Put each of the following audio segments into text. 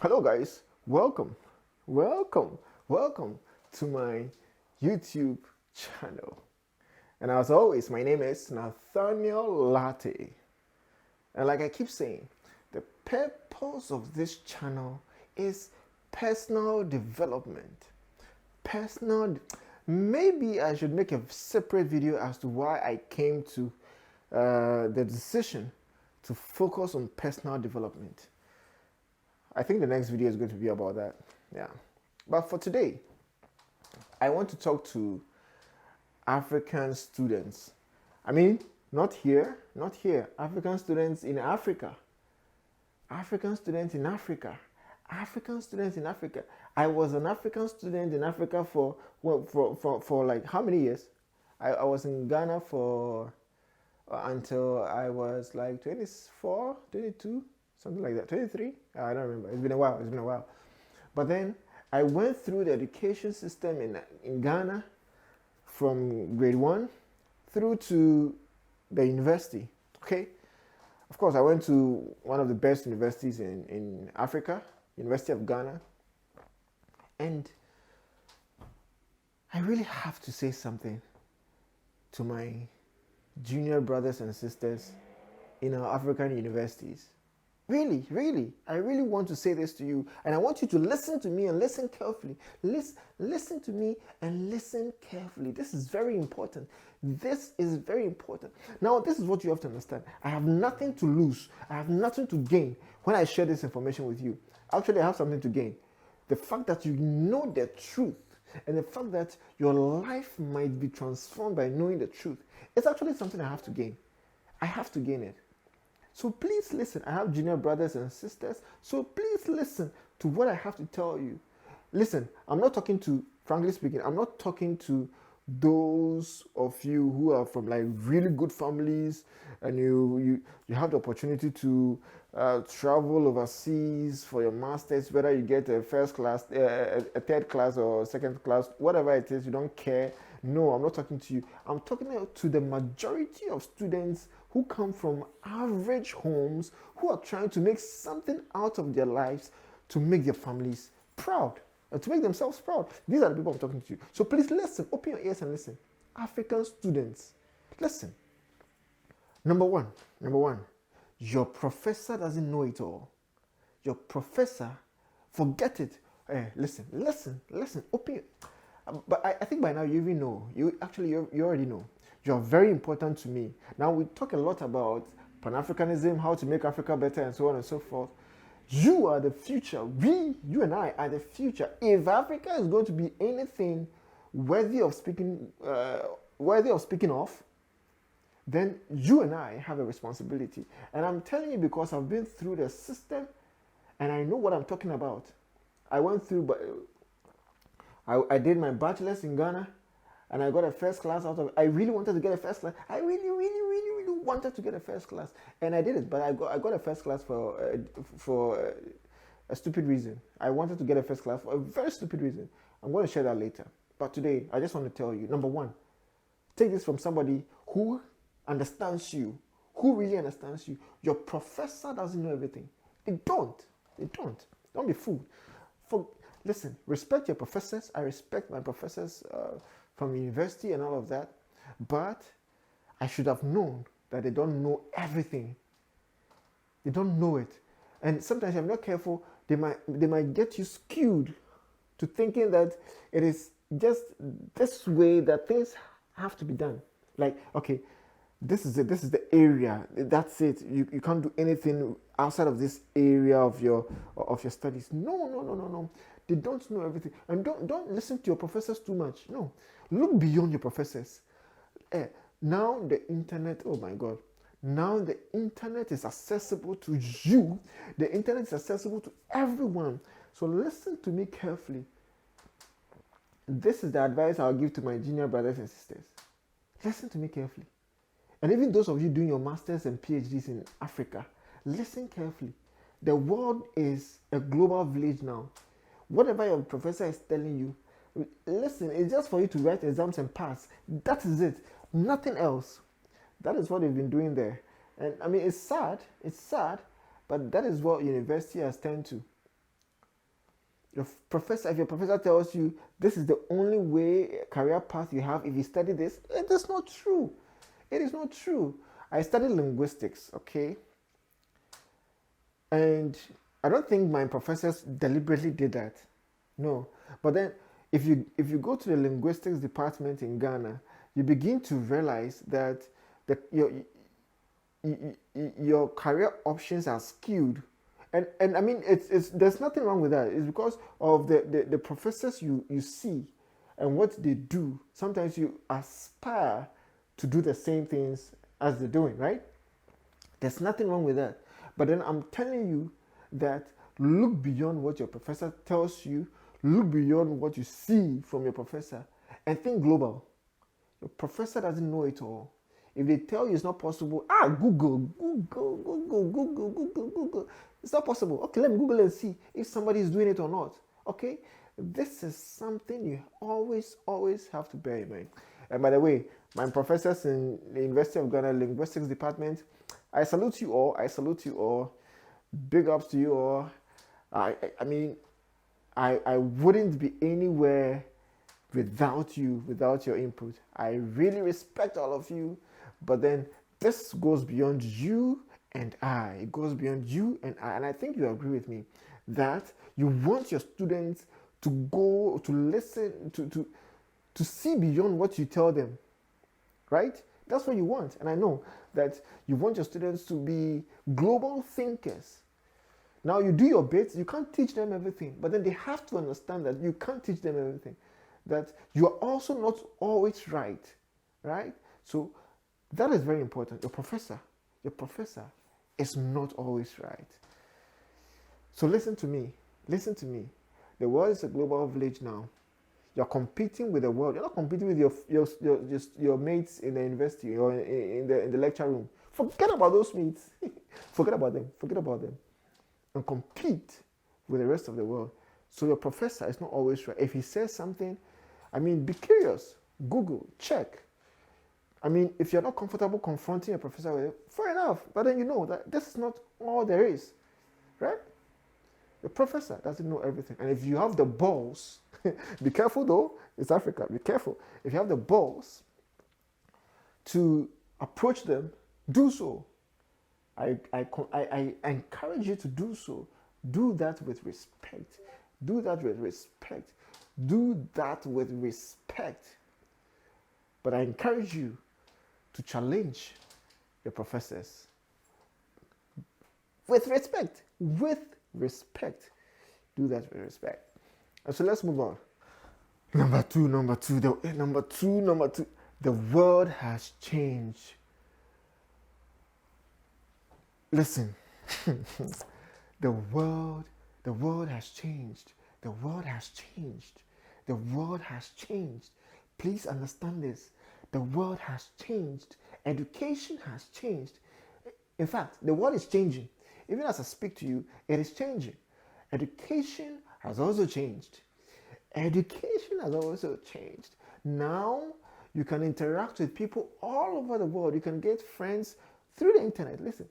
Hello, guys. Welcome, welcome, welcome to my YouTube channel. And as always, my name is Nathaniel Latte. And like I keep saying, the purpose of this channel is personal development. Personal. Maybe I should make a separate video as to why I came to the decision to focus on personal development. I think the next video is going to be about that. Yeah. But for today, I want to talk to African students. I mean, not here, not here. African students in Africa. African students in Africa. African students in Africa. I was an African student in Africa for like how many years? I was in Ghana for until I was like 24, 22, something like that. 23? I don't remember. It's been a while. It's been a while. But then I went through the education system in Ghana from grade 1 through to the university. Okay? Of course, I went to one of the best universities in Africa, University of Ghana. And I really have to say something to my junior brothers and sisters in our African universities. Really, really, I really want to say this to you, and I want you to listen to me and listen carefully. Listen to me and listen carefully. This is very important. This is very important. Now, this is what you have to understand. I have nothing to lose. I have nothing to gain when I share this information with you. Actually, I have something to gain. The fact that you know the truth and the fact that your life might be transformed by knowing the truth, it's actually something I have to gain. I have to gain it. So please listen. I have junior brothers and sisters. So please listen to what I have to tell you. Listen, I'm not talking to, frankly speaking, I'm not talking to those of you who are from like really good families and you have the opportunity to travel overseas for your masters, whether you get a first class, a third class or second class, whatever it is, you don't care. No, I'm not talking to you. I'm talking to the majority of students who come from average homes, who are trying to make something out of their lives to make their families proud, to make themselves proud. These are the people I'm talking to. So please listen, open your ears and listen. African students, listen. Number one, your professor doesn't know it all. Your professor, forget it. Listen, open your. But I think by now you even know. You already know. You're very important to me. Now we talk a lot about Pan-Africanism, how to make Africa better, and so on and so forth. You are the future. You and I are the future. If Africa is going to be anything worthy of speaking of, then you and I have a responsibility. And I'm telling you because I've been through the system and I know what I'm talking about. I went through, but I did my bachelor's in Ghana and I got a first class out of it. I really wanted to get a first class. I really wanted to get a first class. And I did it, but I got a first class for a stupid reason. I wanted to get a first class for a very stupid reason. I'm going to share that later. But today, I just want to tell you, number one, take this from somebody who understands you, who really understands you. Your professor doesn't know everything. They don't. Don't be fooled. Listen, respect your professors. I respect my professors from university and all of that. But I should have known that they don't know everything. They don't know it. And sometimes if I'm not careful, they might get you skewed to thinking that it is just this way that things have to be done. Like, okay, this is it. This is the area. That's it. You can't do anything outside of this area of your studies. No. They don't know everything. And don't listen to your professors too much. No. Look beyond your professors. Now the internet, oh my God. Now the internet is accessible to you. The internet is accessible to everyone. So listen to me carefully. This is the advice I'll give to my junior brothers and sisters. Listen to me carefully. And even those of you doing your masters and PhDs in Africa, listen carefully. The world is a global village now. Whatever your professor is telling you, listen, it's just for you to write exams and pass. That is it. Nothing else. That is what they've been doing there. And I mean, it's sad, but that is what university has turned to. If your professor tells you this is the only way career path you have if you study this, it is not true. It is not true. I studied linguistics, okay? And I don't think my professors deliberately did that. No. But then if you go to the linguistics department in Ghana, you begin to realize that the, your career options are skewed. And I mean, it's there's nothing wrong with that. It's because of the professors you see and what they do. Sometimes you aspire to do the same things as they're doing, right? There's nothing wrong with that. But then I'm telling you that look beyond what your professor tells you, look beyond what you see from your professor, and think global. Your professor doesn't know it all. If they tell you it's not possible, Google. It's not possible. Okay, let me Google and see if somebody is doing it or not. Okay? This is something you always have to bear in mind. And by the way, my professors in the University of Ghana Linguistics Department, I salute you all. I salute you all. Big ups to you all. I mean, I wouldn't be anywhere without you, without your input. I really respect all of you. But then this goes beyond you and I. It goes beyond you and I. And I think you agree with me that you want your students to go, to listen, to see beyond what you tell them. Right? That's what you want. And I know that you want your students to be global thinkers. Now you do your bit, you can't teach them everything, but then they have to understand that you can't teach them everything. That you are also not always right. Right? So that is very important. Your professor is not always right. So listen to me. The world is a global village now. You're competing with the world. You're not competing with your mates in the university or in the lecture room. Forget about those mates. Forget about them. And compete with the rest of the world. So your professor is not always right. If he says something, I mean, be curious. Google, check. I mean, if you're not comfortable confronting a professor with it, fair enough. But then you know that this is not all there is, right? The professor doesn't know everything. And if you have the balls, be careful though, it's Africa, be careful. If you have the balls to approach them, do so. I encourage you to do so. Do that with respect. Do that with respect. Do that with respect. But I encourage you to challenge your professors with respect. With respect. Do that with respect. And so let's move on. Number two. The world has changed. Listen. The world has changed. The world has changed. The world has changed. Please understand this. The world has changed. Education has changed. In fact, the world is changing. Even as I speak to you, it is changing. Education has also changed. Now, you can interact with people all over the world. You can get friends through the internet. Listen,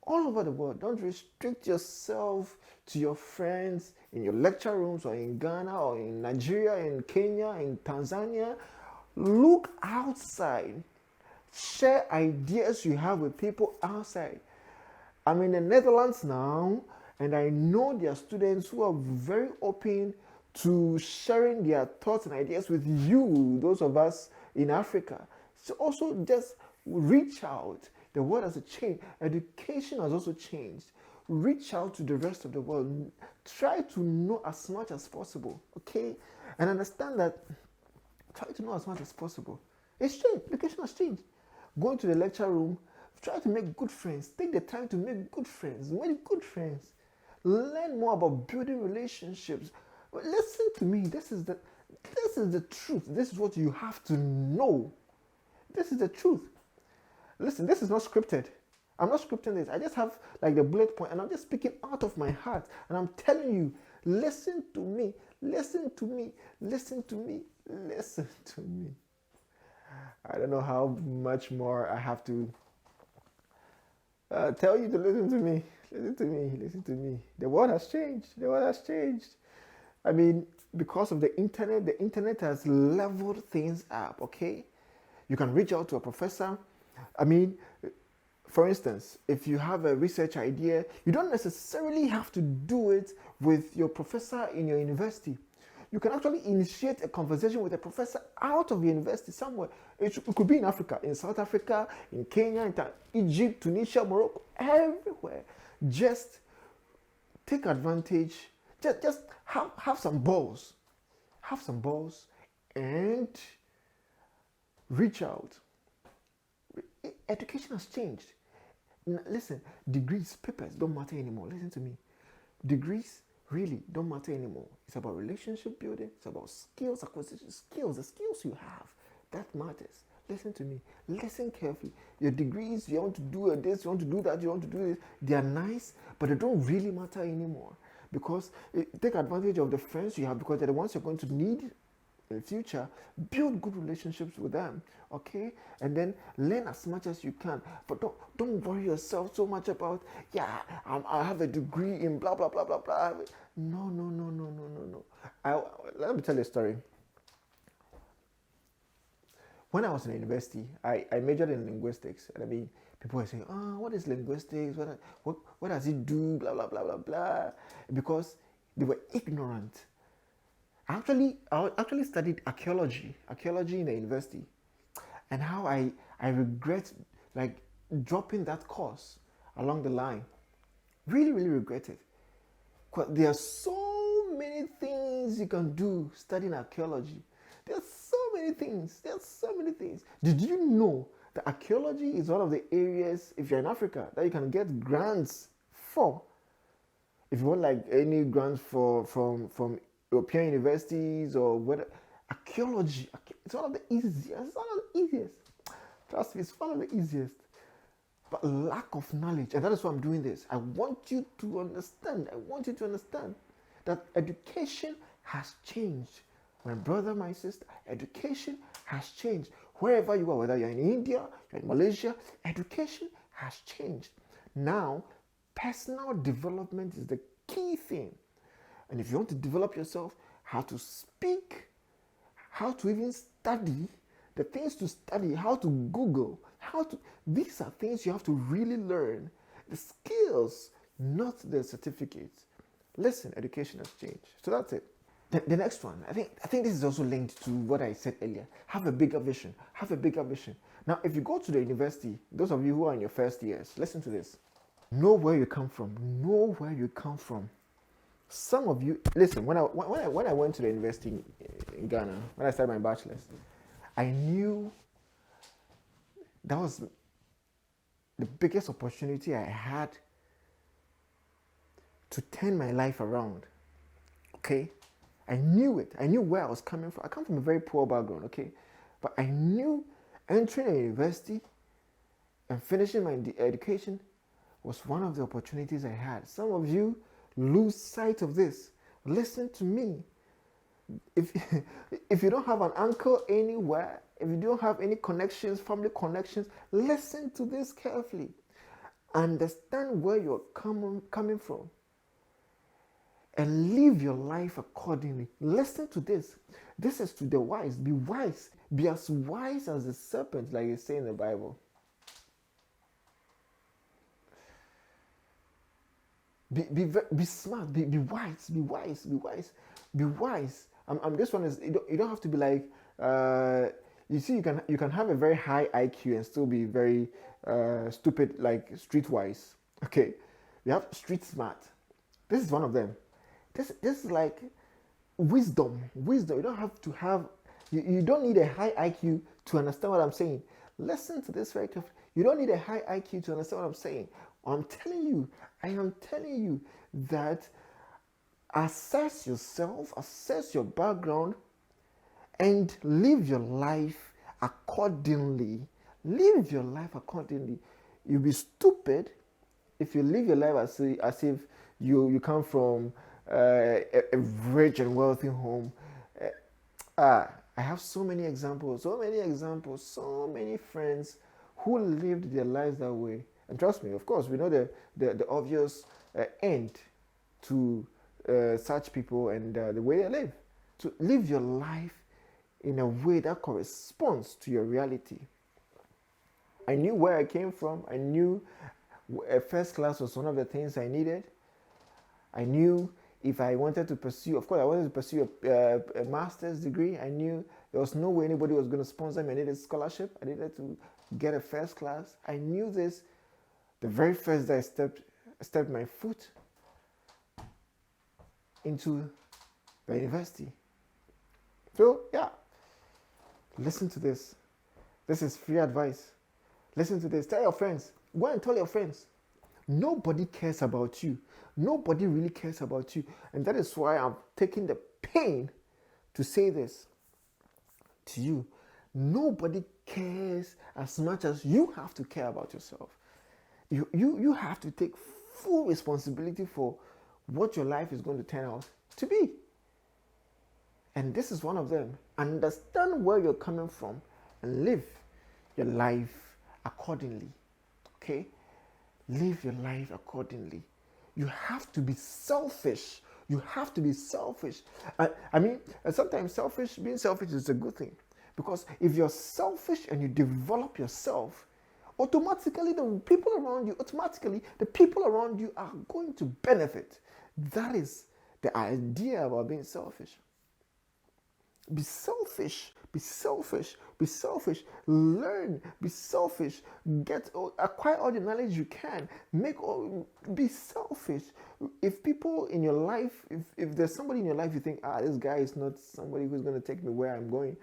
all over the world. Don't restrict yourself to your friends in your lecture rooms or in Ghana or in Nigeria, in Kenya, in Tanzania. Look outside. Share ideas you have with people outside. I'm in the Netherlands now, and I know there are students who are very open to sharing their thoughts and ideas with you, those of us in Africa. So also just reach out. The world has changed. Education has also changed. Reach out to the rest of the world. Try to know as much as possible, okay? And understand that, try to know as much as possible. It's changed. Education has changed. Go into the lecture room. Try to make good friends. Take the time to make good friends. Make good friends. Learn more about building relationships. Listen to me. This is the truth. This is what you have to know. This is the truth. Listen, this is not scripted. I'm not scripting this. I just have like the bullet point and I'm just speaking out of my heart. And I'm telling you, listen to me. Listen to me. Listen to me. Listen to me. I don't know how much more I have to tell you to listen to me. Listen to me. Listen to me. The world has changed. The world has changed. I mean, because of the internet has leveled things up, okay? You can reach out to a professor. I mean, for instance, if you have a research idea, you don't necessarily have to do it with your professor in your university. You can actually initiate a conversation with a professor out of university somewhere. It could be in Africa, in South Africa, in Kenya, in Egypt, Tunisia, Morocco, everywhere. Just take advantage. Just have some balls. Have some balls and reach out. Education has changed. Listen, degrees, papers don't matter anymore. Listen to me. Degrees really don't matter anymore. It's about relationship building. It's about skills acquisition. The skills you have, that matters. Listen to me. Listen carefully. Your degrees, you want to do this, you want to do that, you want to do this. They are nice, but they don't really matter anymore. Because take advantage of the friends you have, because they're the ones you're going to need in the future. Build good relationships with them, okay? And then learn as much as you can. But don't worry yourself so much about, I have a degree in blah blah blah blah blah. No. Let me tell you a story. When I was in university, I majored in linguistics. And I mean, people were saying, oh, what is linguistics? What does it do? Blah, blah, blah, blah, blah. Because they were ignorant. I actually studied archaeology in the university. And how I regret like dropping that course along the line. Really, really regret it. Because there are so many things you can do studying archaeology. There's so many things. Did you know that archaeology is one of the areas, if you're in Africa, that you can get grants for? If you want like any grants from European universities or whether, archaeology, it's one of the easiest. Trust me, it's one of the easiest. But lack of knowledge, and that is why I'm doing this. I want you to understand that education has changed. My brother, my sister, education has changed. Wherever you are, whether you're in India, you're in Malaysia, education has changed. Now, personal development is the key thing. And if you want to develop yourself, how to speak, how to even study, the things to study, how to Google, these are things you have to really learn. The skills, not the certificates. Listen, education has changed. So that's it. The next one, I think this is also linked to what I said earlier. Have a bigger vision. Now, if you go to the university, those of you who are in your first years, listen to this. Know where you come from. Some of you, listen, when I went to the university in Ghana, when I started my bachelor's, I knew that was the biggest opportunity I had to turn my life around. Okay? I knew it. I knew where I was coming from. I come from a very poor background, okay? But I knew entering a university and finishing my education was one of the opportunities I had. Some of you lose sight of this. Listen to me. If you don't have an uncle anywhere, if you don't have any connections, family connections, listen to this carefully. Understand where you're coming from. And live your life accordingly. Listen to this. This is to the wise. Be wise. Be as wise as the serpent, like it says in the Bible. Be smart. Be wise. Be wise. This one is you don't have to be like you see you can have a very high IQ and still be very stupid, like streetwise. Okay, you have street smart. This is one of them. This is like wisdom. You don't have to have. You don't need a high IQ to understand what I'm saying. Listen to this very carefully. You don't need a high IQ to understand what I'm saying. I am telling you that assess yourself, assess your background, and live your life accordingly. You'll be stupid if you live your life as if you come from a rich and wealthy home. I have so many examples, so many friends who lived their lives that way. And trust me, of course, we know the obvious end to such people and the way they live. So live your life in a way that corresponds to your reality. I knew where I came from. I knew first class was one of the things I needed. I knew if I wanted to pursue, of course, I wanted to pursue a master's degree. I knew there was no way anybody was going to sponsor me. I needed a scholarship. I needed to get a first class. I knew this the very first day I stepped my foot into the university. So, yeah, listen to this. This is free advice. Listen to this. Tell your friends. Go and tell your friends. Nobody cares about you. Nobody really cares about you. And that is why I'm taking the pain to say this to you. Nobody cares as much as you have to care about yourself. You have to take full responsibility for what your life is going to turn out to be. And this is one of them. Understand where you're coming from and live your life accordingly. Okay? Live your life accordingly. You have to be selfish. You have to be selfish. I mean, sometimes being selfish is a good thing. Because if you're selfish and you develop yourself, automatically the people around you are going to benefit. That is the idea about being selfish. Be selfish, be selfish, be selfish. Learn, be selfish. Acquire all the knowledge you can. Be selfish. If people in your life, if there's somebody in your life you think, this guy is not somebody who's going to take me where I'm going,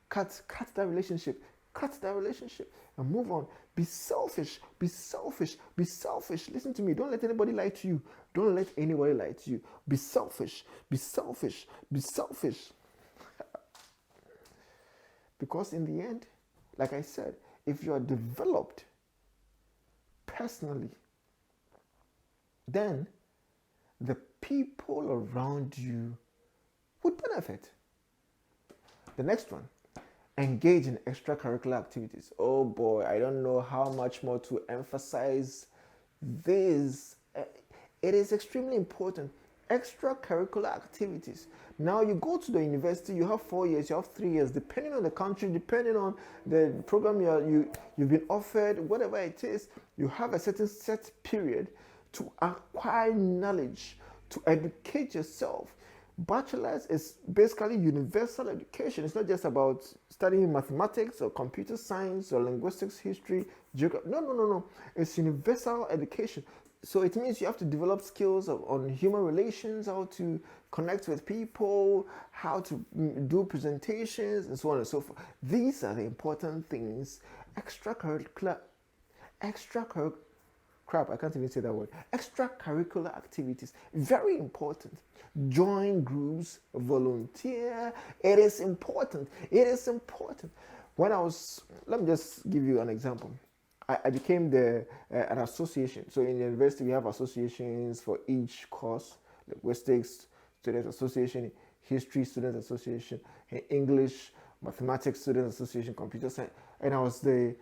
cut that relationship. Cut that relationship and move on. Be selfish, be selfish, be selfish. Listen to me. Don't let anybody lie to you. Don't let anybody lie to you. Be selfish, be selfish, be selfish. Because in the end, like I said, if you are developed personally, then the people around you would benefit. The next one, engage in extracurricular activities. Oh boy, I don't know how much more to emphasize this. It is extremely important. Extracurricular activities. Now you go to the university, you have 4 years, you have 3 years, depending on the country, depending on the program you've been offered, whatever it is, you have a certain set period to acquire knowledge, to educate yourself. Bachelor's is basically universal education. It's not just about studying mathematics or computer science or linguistics, history, geography. No. It's universal education. So it means you have to develop skills on human relations, how to connect with people, how to do presentations, and so on and so forth. These are the important things. Extracurricular activities, very important. Join groups, volunteer. It is important. Let me just give you an example. I became an association. So in the university, we have associations for each course: linguistics student association, history student association, English, mathematics student association, computer science. And I was the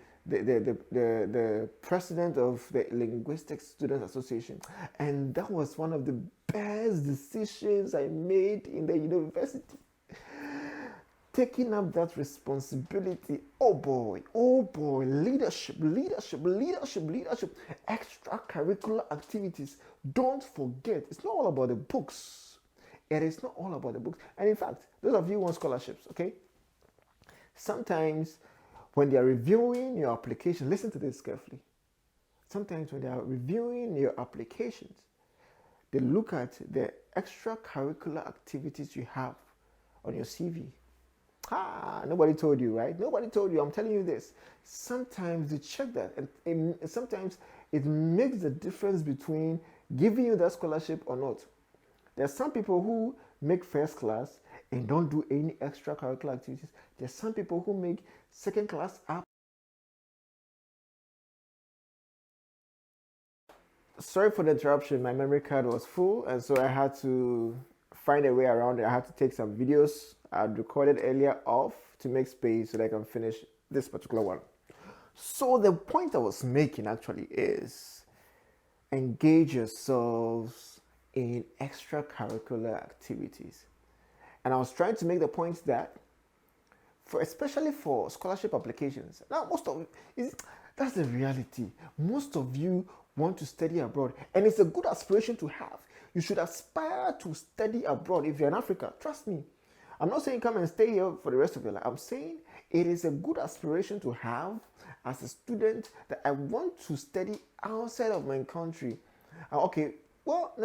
president of the linguistics student association, and that was one of the best decisions I made in the university. Taking up that responsibility, oh boy, leadership, extracurricular activities. Don't forget, it's not all about the books. It is not all about the books. And in fact, those of you who want scholarships, okay? Sometimes when they are reviewing your application, listen to this carefully. Sometimes when they are reviewing your applications, they look at the extracurricular activities you have on your CV. Nobody told you, right? Nobody told you. I'm telling you this. Sometimes they check that, and sometimes it makes the difference between giving you that scholarship or not. There are some people who make first class and don't do any extracurricular activities. There are some people who make second class up. Sorry for the interruption. My memory card was full, and so I had to find a way around it. I had to take some videos I'd recorded earlier off to make space so that I can finish this particular one. So the point I was making actually is engage yourselves in extracurricular activities. And I was trying to make the point that, especially for scholarship applications, now that's the reality. Most of you want to study abroad, and it's a good aspiration to have. You should aspire to study abroad if you're in Africa. Trust me. I'm not saying come and stay here for the rest of your life. I'm saying it is a good aspiration to have as a student that I want to study outside of my country. Okay, well,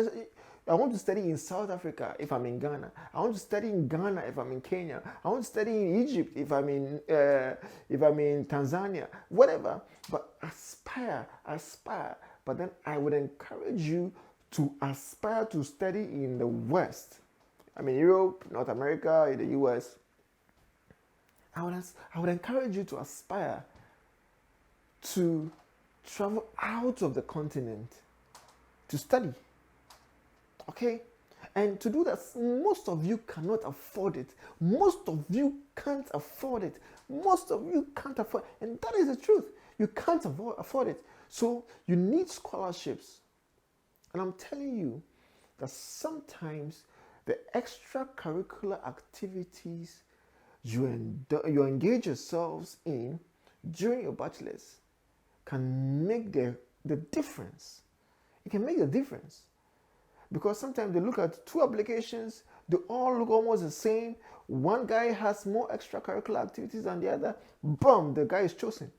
I want to study in South Africa if I'm in Ghana. I want to study in Ghana if I'm in Kenya. I want to study in Egypt if I'm in Tanzania. Whatever. But aspire. But then I would encourage you to aspire to study in the West. I mean, Europe, North America, in the US. I would encourage you to aspire to travel out of the continent to study. Okay? And to do that, most of you cannot afford it. Most of you can't afford it. Most of you can't afford it. And that is the truth. You can't afford it. So you need scholarships. And I'm telling you that sometimes the extracurricular activities you engage yourselves in during your bachelor's can make the difference. It can make the difference. Because sometimes they look at two applications, they all look almost the same. One guy has more extracurricular activities than the other. Boom, the guy is chosen.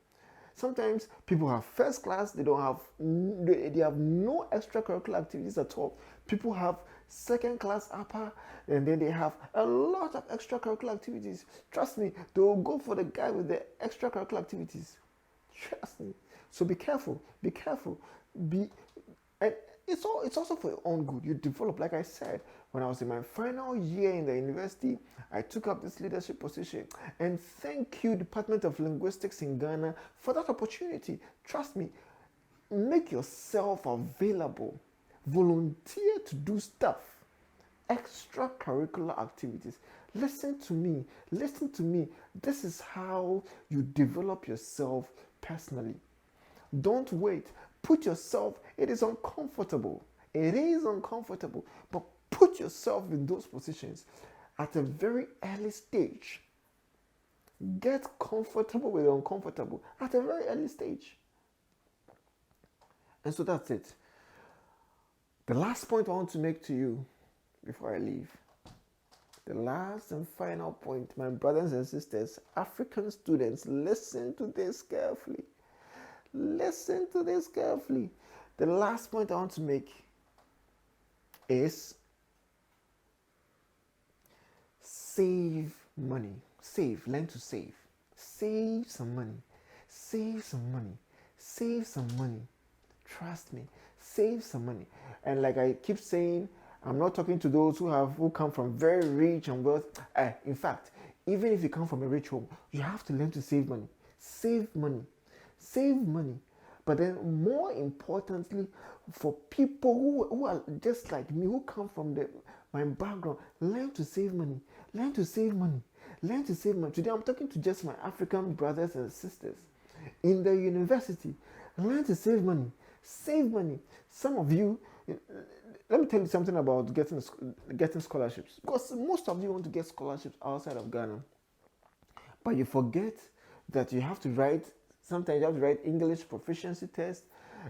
Sometimes people have first class, they have no extracurricular activities at all. People have second class upper, and then they have a lot of extracurricular activities. Trust me, they will go for the guy with the extracurricular activities. Trust me. So be careful. And it's also for your own good. You develop, like I said, when I was in my final year in the university, I took up this leadership position. And thank you, Department of Linguistics in Ghana, for that opportunity. Trust me, make yourself available. Volunteer to do stuff. Extracurricular activities. Listen to me. This is how you develop yourself personally. Don't wait. Put yourself, it is uncomfortable, but put yourself in those positions at a very early stage. Get comfortable with the uncomfortable at a very early stage. And so that's it. The last point I want to make to you before I leave, the last and final point, my brothers and sisters, African students, listen to this carefully. Listen to this carefully. The last point I want to make is save money. Learn to save. Save some money. Trust me, save some money. And like I keep saying, I'm not talking to those who come from very rich and wealth. In fact, even if you come from a rich home, you have to learn to save money. Save money. But then more importantly, for people who are just like me, who come from my background, learn to save money. Today I'm talking to just my African brothers and sisters in the university. Learn to save money. Some of you, let me tell you something about getting scholarships. Because most of you want to get scholarships outside of Ghana. But you forget that sometimes you have to write English proficiency test.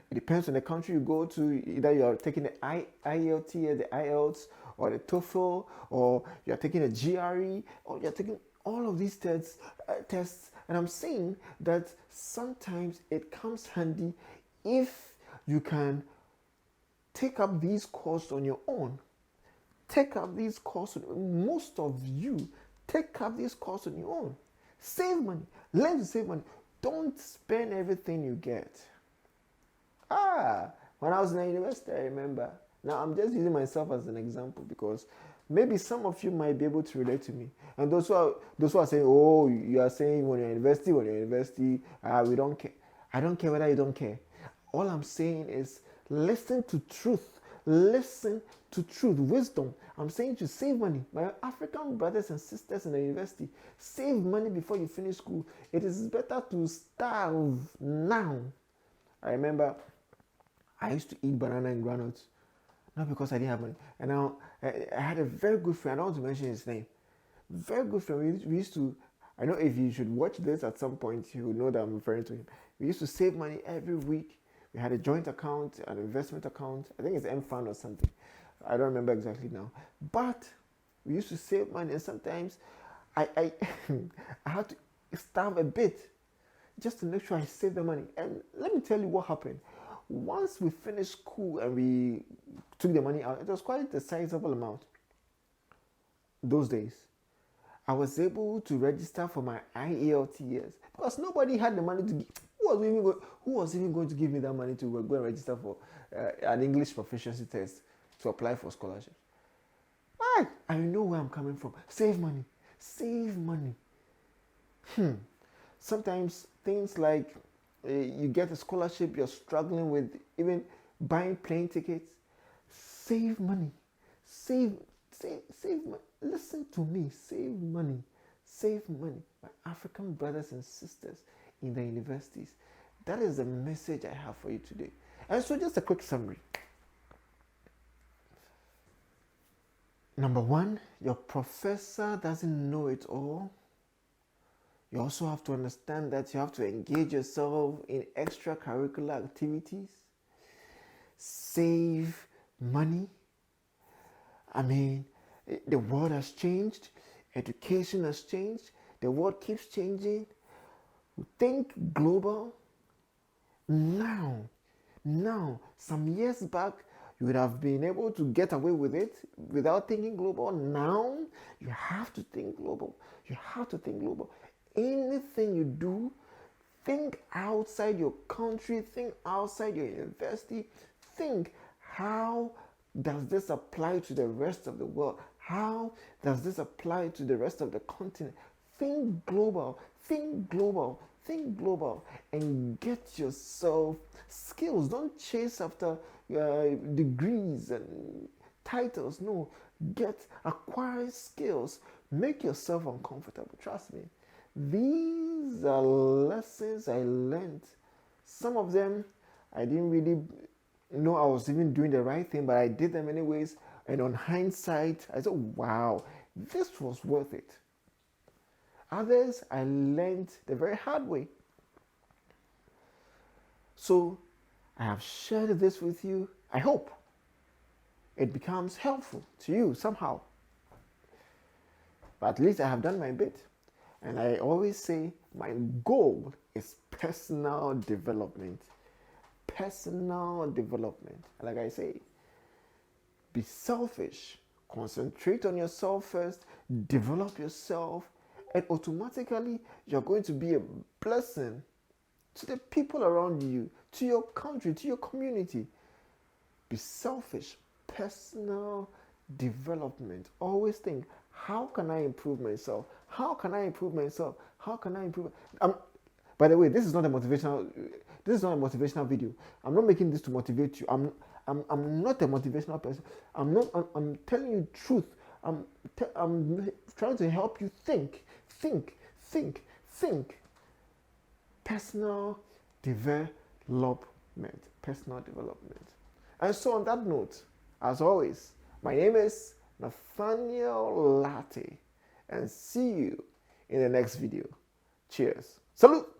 It depends on the country you go to. Either you are taking the IELTS, the IELTS, or the TOEFL, or you are taking a GRE, or you are taking all of these tests. And I'm saying that sometimes it comes handy if you can take up these courses on your own. Most of you take up these courses on your own. Save money. Learn to save money. Don't spend everything you get. When I was in the university, I remember. Now, I'm just using myself as an example because maybe some of you might be able to relate to me. And those who are saying, oh, you are saying when you're in university, we don't care. I don't care whether you don't care. All I'm saying is listen to truth. Wisdom. I'm saying to save money. My African brothers and sisters in the university, save money before you finish school. It is better to starve now. I remember I used to eat banana and granules. not because I didn't have money. And now I had a very good friend. I don't want to mention his name. Very good friend. We used to. I know if you should watch this at some point, you will know that I'm referring to him. We used to save money every week. We had a joint account, an investment account. I think it's M Fund or something. I don't remember exactly now. But we used to save money, and sometimes I I had to starve a bit just to make sure I save the money. And let me tell you what happened. Once we finished school and we took the money out, it was quite a sizable amount those days. I was able to register for my IELTS because nobody had the money to give. Who was even going to give me that money to go and register for an English proficiency test to apply for scholarships? I know where I'm coming from. Save money. Save money. Sometimes things like you get a scholarship, you're struggling with even buying plane tickets. Save money. Save money. Listen to me. Save money. Save money. My African brothers and sisters in the universities. That is the message I have for you today. And so just a quick summary. Number one, your professor doesn't know it all. You also have to understand that you have to engage yourself in extracurricular activities. Save money. I mean, the world has changed. Education has changed. The world keeps changing. Think global. Now, some years back, you would have been able to get away with it without thinking global. Now, you have to think global. You have to think global. Anything you do, think outside your country, think outside your university. Think, how does this apply to the rest of the world? How does this apply to the rest of the continent? Think global, think global, think global, and get yourself skills. Don't chase after degrees and titles. No, acquire skills. Make yourself uncomfortable. Trust me. These are lessons I learned. Some of them I didn't really know I was even doing the right thing, but I did them anyways. And on hindsight, I said, wow, this was worth it. Others I learned the very hard way. So I have shared this with you. I hope it becomes helpful to you somehow. But at least I have done my bit. And I always say my goal is personal development. Personal development. Like I say, be selfish. Concentrate on yourself first. Develop yourself. And automatically, you're going to be a blessing to the people around you, to your country, to your community. Be selfish. Personal development. Always think, how can I improve myself? How can I improve myself? How can I improve? By the way, this is not a motivational video. I'm not making this to motivate you. I'm not a motivational person. I'm telling you truth. I'm trying to help you think. Personal development. Personal development. And so on that note, as always, my name is Nathaniel Latte, and see you in the next video. Cheers. Salute.